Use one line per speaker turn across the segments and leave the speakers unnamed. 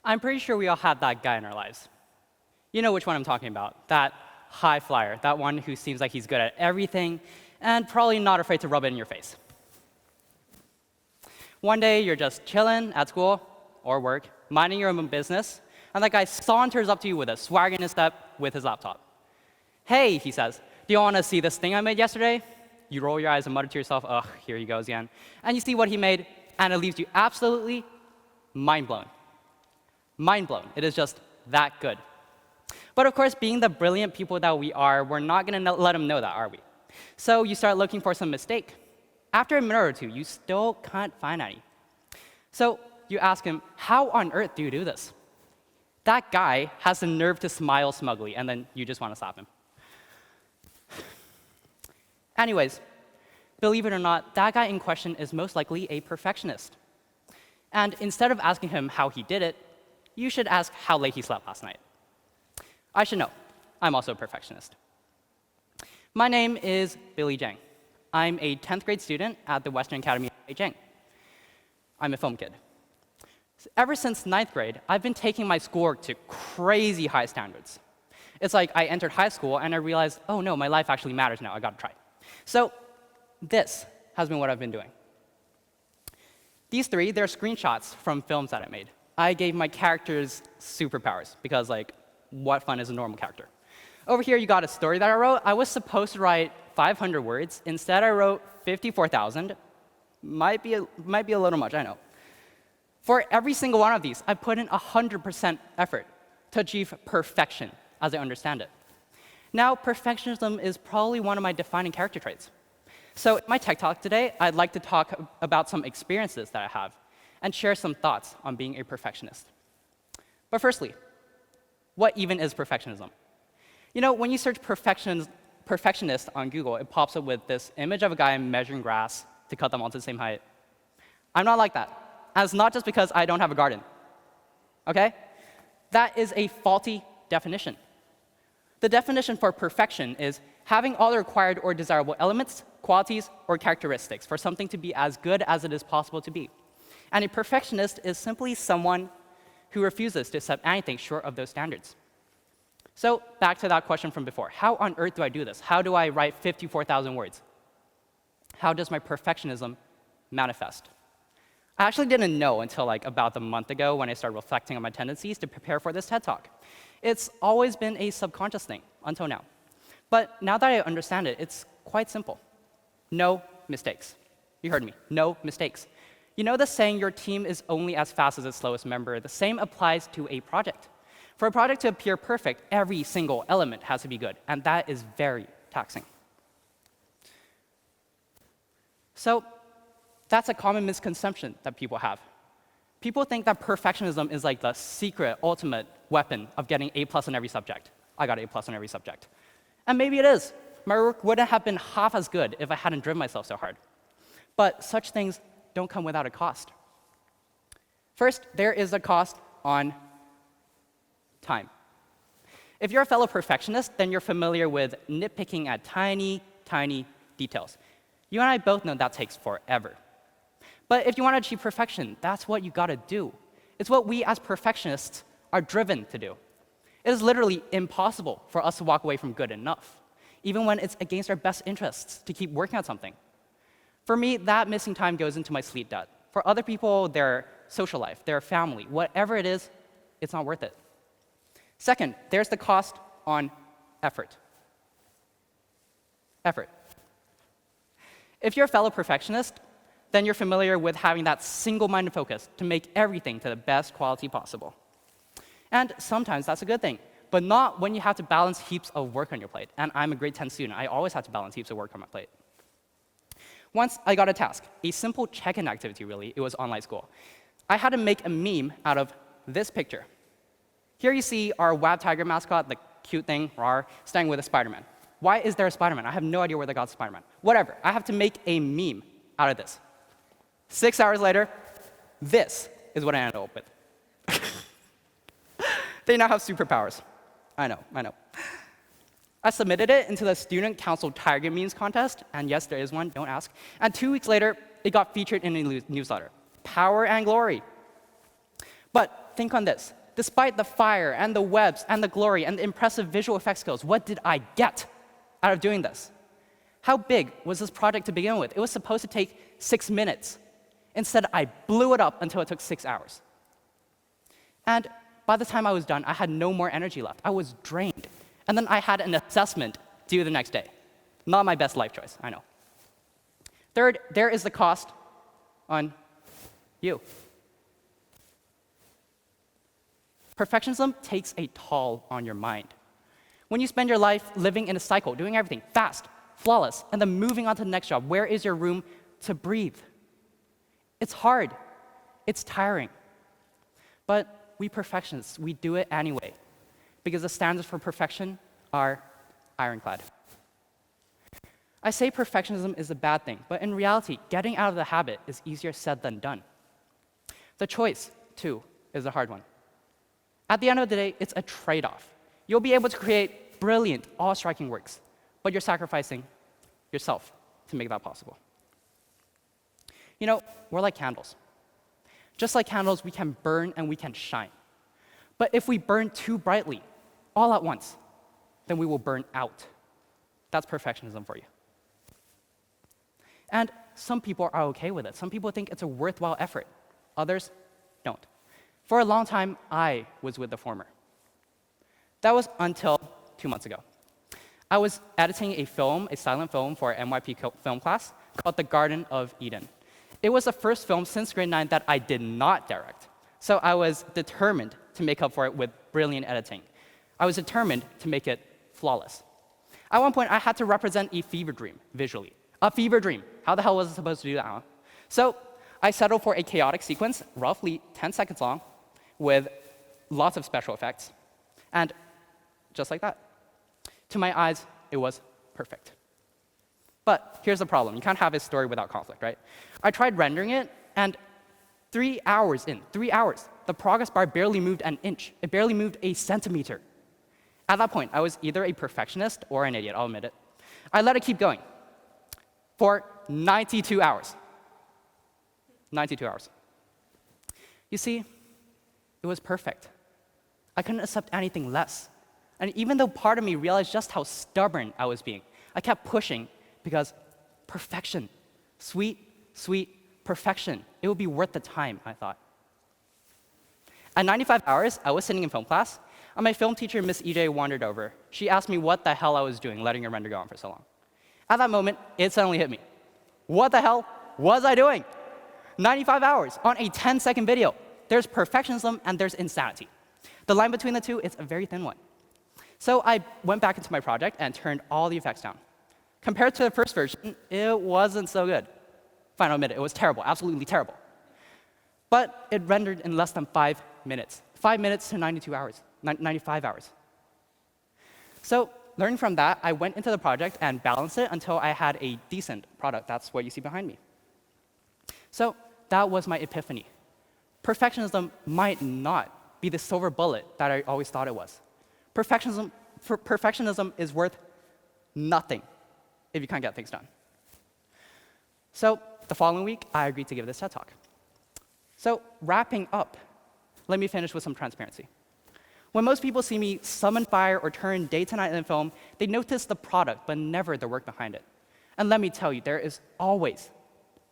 I'm pretty sure we all had that guy in our lives. You know which one I'm talking about. That high flyer, that one who seems like he's good at everything and probably not afraid to rub it in your face. One day, you're just chilling at school or work, minding your own business, and that guy saunters up to you with a swagger in his step with his laptop. Hey, he says, do you want to see this thing I made yesterday? You roll your eyes and mutter to yourself, ugh, here he goes again. And you see what he made, and it leaves you absolutely mind-blown. Mind-blown. It is just that good. But of course, being the brilliant people that we are, we're not going to let him know that, are we? So you start looking for some mistake. After a minute or two, you still can't find any. So you ask him, how on earth do you do this? That guy has the nerve to smile smugly, and then you just want to slap him. Anyways, believe it or not, that guy in question is most likely a perfectionist. And instead of asking him how he did it, you should ask how late he slept last night. I should know, I'm also a perfectionist. My name is Billy Zheng. I'm a 10th grade student at the Western Academy of Zheng. I'm a film kid. Ever since 9th grade, I've been taking my schoolwork to crazy high standards. It's like I entered high school and I realized, oh no, my life actually matters now, I gotta try. So this has been what I've been doing. These three, they're screenshots from films that I made. I gave my characters superpowers because, like, what fun is a normal character? Over here, you got a story that I wrote. I was supposed to write 500 words. Instead, I wrote 54,000. Might be a little much, I know. For every single one of these, I put in 100% effort to achieve perfection, as I understand it. Now, perfectionism is probably one of my defining character traits. So in my tech talk today, I'd like to talk about some experiences that I have and share some thoughts on being a perfectionist. But firstly, what even is perfectionism? You know, when you search perfectionist on Google, it pops up with this image of a guy measuring grass to cut them all to the same height. I'm not like that. And it's not just because I don't have a garden. Okay? That is a faulty definition. The definition for perfection is having all the required or desirable elements, qualities, or characteristics for something to be as good as it is possible to be. And a perfectionist is simply someone who refuses to accept anything short of those standards. So back to that question from before. How on earth do I do this? How do I write 54,000 words? How does my perfectionism manifest? I actually didn't know until like about a month ago when I started reflecting on my tendencies to prepare for this TED Talk. It's always been a subconscious thing until now. But now that I understand it, it's quite simple. No mistakes. You heard me. No mistakes. You know the saying, your team is only as fast as its slowest member? The same applies to a project. For a project to appear perfect, every single element has to be good, and that is very taxing. So that's a common misconception that people have. People think that perfectionism is like the secret, ultimate weapon of getting A+ on every subject. I got A+ on every subject. And maybe it is. My work wouldn't have been half as good if I hadn't driven myself so hard. But such things don't come without a cost. First, there is a cost on time. If you're a fellow perfectionist, then you're familiar with nitpicking at tiny, tiny details. You and I both know that takes forever. But if you want to achieve perfection, that's what you got to do. It's what we as perfectionists are driven to do. It is literally impossible for us to walk away from good enough, even when it's against our best interests to keep working on something. For me, that missing time goes into my sleep debt. For other people, their social life, their family, whatever it is, it's not worth it. Second, there's the cost on effort. Effort. If you're a fellow perfectionist, then you're familiar with having that single-minded focus to make everything to the best quality possible. And sometimes that's a good thing, but not when you have to balance heaps of work on your plate. And I'm a grade 10 student. I always have to balance heaps of work on my plate. Once I got a task, a simple check-in activity, really. It was online school. I had to make a meme out of this picture. Here you see our WAB tiger mascot, the cute thing, rawr, standing with a Spider-Man. Why is there a Spider-Man? I have no idea where they got Spider-Man. Whatever, I have to make a meme out of this. 6 hours later, this is what I ended up with. They now have superpowers. I know. I submitted it into the Student Council Tiger Memes contest, and yes, there is one, don't ask. And 2 weeks later, it got featured in a newsletter. Power and glory. But But think on this. Despite the fire and the webs and the glory and the impressive visual effects skills, what did I get out of doing this? How big was this project to begin with? It was supposed to take 6 minutes. Instead, I blew it up until it took 6 hours. And by the time I was done, I had no more energy left. I was drained. And then I had an assessment due the next day. Not my best life choice, I know. Third, there is the cost on you. Perfectionism takes a toll on your mind. When you spend your life living in a cycle, doing everything fast, flawless, and then moving on to the next job, where is your room to breathe? It's hard. It's tiring. But we perfectionists, we do it anyway, because the standards for perfection are ironclad. I say perfectionism is a bad thing, but in reality, getting out of the habit is easier said than done. The choice, too, is a hard one. At the end of the day, it's a trade-off. You'll be able to create brilliant, awe-striking works, but you're sacrificing yourself to make that possible. You know, we're like candles. Just like candles, we can burn and we can shine. But if we burn too brightly, all at once, then we will burn out. That's perfectionism for you. And some people are okay with it. Some people think it's a worthwhile effort. Others don't. For a long time, I was with the former. That was until 2 months ago. I was editing a film, a silent film for NYP film class called The Garden of Eden. It was the first film since grade 9 that I did not direct. So I was determined to make up for it with brilliant editing. I was determined to make it flawless. At one point, I had to represent a fever dream visually. A fever dream. How the hell was I supposed to do that, huh? So I settled for a chaotic sequence, roughly 10 seconds long, with lots of special effects. And just like that. To my eyes, it was perfect. But here's the problem. You can't have a story without conflict, right? I tried rendering it, and 3 hours in, 3 hours, the progress bar barely moved an inch. It barely moved a centimeter. At that point, I was either a perfectionist or an idiot, I'll admit it. I let it keep going for 92 hours. 92 hours. You see, it was perfect. I couldn't accept anything less. And even though part of me realized just how stubborn I was being, I kept pushing because perfection, sweet, sweet perfection, it would be worth the time, I thought. At 95 hours, I was sitting in film class, and my film teacher, Miss EJ, wandered over. She asked me what the hell I was doing, letting a render go on for so long. At that moment, it suddenly hit me. What the hell was I doing? 95 hours on a 10-second video. There's perfectionism and there's insanity. The line between the two is a very thin one. So I went back into my project and turned all the effects down. Compared to the first version, it wasn't so good. Fine, I'll admit it, it was terrible, absolutely terrible. But it rendered in less than 5 minutes. 5 minutes to 92 hours, 95 hours. So learning from that, I went into the project and balanced it until I had a decent product. That's what you see behind me. So that was my epiphany. Perfectionism might not be the silver bullet that I always thought it was. Perfectionism is worth nothing if you can't get things done. So the following week, I agreed to give this TED Talk. So wrapping up, let me finish with some transparency. When most people see me summon fire or turn day to night in film, they notice the product, but never the work behind it. And let me tell you, there is always,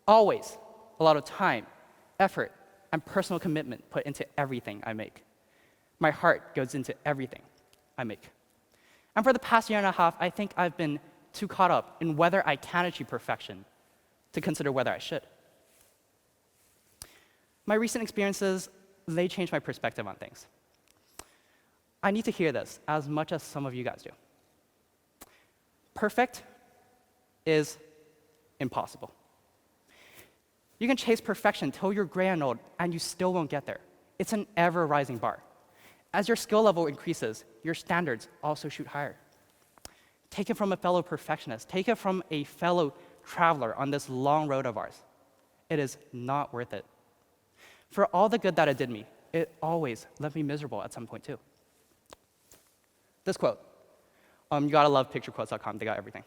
always a lot of time, effort, and personal commitment put into everything I make. My heart goes into everything I make. And for the past year and a half, I think I've been too caught up in whether I can achieve perfection to consider whether I should. My recent experiences, they changed my perspective on things. I need to hear this as much as some of you guys do. Perfect is impossible. You can chase perfection till you're gray and old, and you still won't get there. It's an ever-rising bar. As your skill level increases, your standards also shoot higher. Take it from a fellow perfectionist. Take it from a fellow traveler on this long road of ours. It is not worth it. For all the good that it did me, it always left me miserable at some point too. This quote, you gotta love picturequotes.com, they got everything.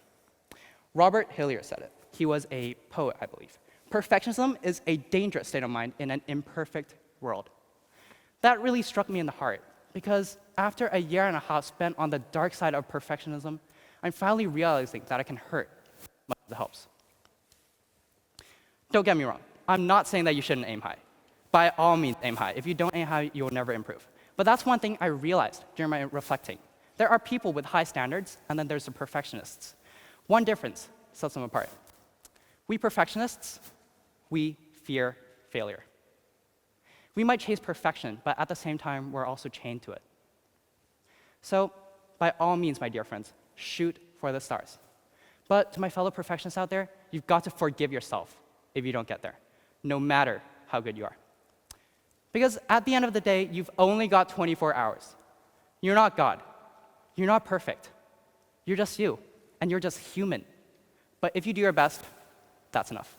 Robert Hillier said it. He was a poet, I believe. Perfectionism is a dangerous state of mind in an imperfect world. That really struck me in the heart, because after a year and a half spent on the dark side of perfectionism, I'm finally realizing that it can hurt much as it helps. Don't get me wrong. I'm not saying that you shouldn't aim high. By all means, aim high. If you don't aim high, you will never improve. But that's one thing I realized during my reflecting. There are people with high standards, and then there's the perfectionists. One difference sets them apart. We perfectionists, we fear failure. We might chase perfection, but at the same time, we're also chained to it. So, by all means, my dear friends, shoot for the stars. But to my fellow perfectionists out there, you've got to forgive yourself if you don't get there, no matter how good you are. Because at the end of the day, you've only got 24 hours. You're not God. You're not perfect. You're just you, and you're just human. But if you do your best, that's enough.